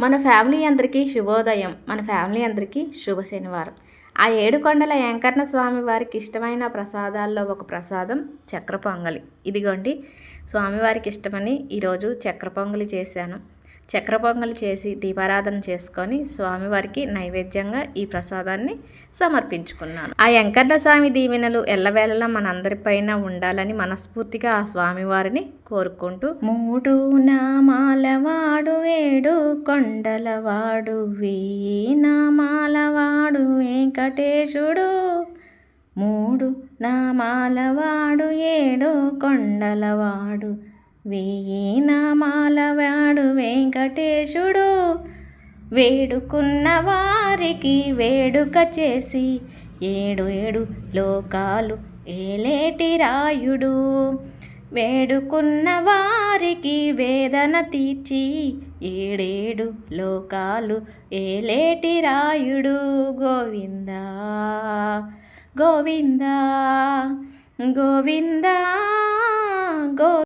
మన ఫ్యామిలీ అందరికీ శుభోదయం. మన ఫ్యామిలీ అందరికీ శుభ శనివారం. ఆ ఏడుకొండల వెంకన్న స్వామి వారికి ఇష్టమైన ప్రసాదాల్లో ఒక ప్రసాదం చక్కెర పొంగలి. ఇదిగోండి, స్వామివారికి ఇష్టమని ఈరోజు చక్కెర పొంగలి చేశాను. చక్కెర పొంగలి చేసి దీపారాధన చేసుకొని స్వామివారికి నైవేద్యంగా ఈ ప్రసాదాన్ని సమర్పించుకున్నాను. ఆ వెంకన్న స్వామి దీవెనలు ఎల్లవేళలా మనందరిపైన ఉండాలని మనస్ఫూర్తిగా ఆ స్వామివారిని కోరుకుంటూ, మూడు నామాలవాడు ఏడు కొండలవాడు వెయ్యి నామాలవాడు వెంకటేశుడు, మూడు నామాలవాడు ఏడు కొండలవాడు వెయ్యి నామాలవాడు వెంకటేశుడు, వేడుకున్న వారికి వేడుక చేసి ఏడు ఏడు లోకాలు ఏలేటి రాయుడు, వేడుకున్న వారికి వేదన తీర్చి ఏడేడు లోకాలు ఏలేటి రాయుడు. గోవిందా గోవిందా గోవిందా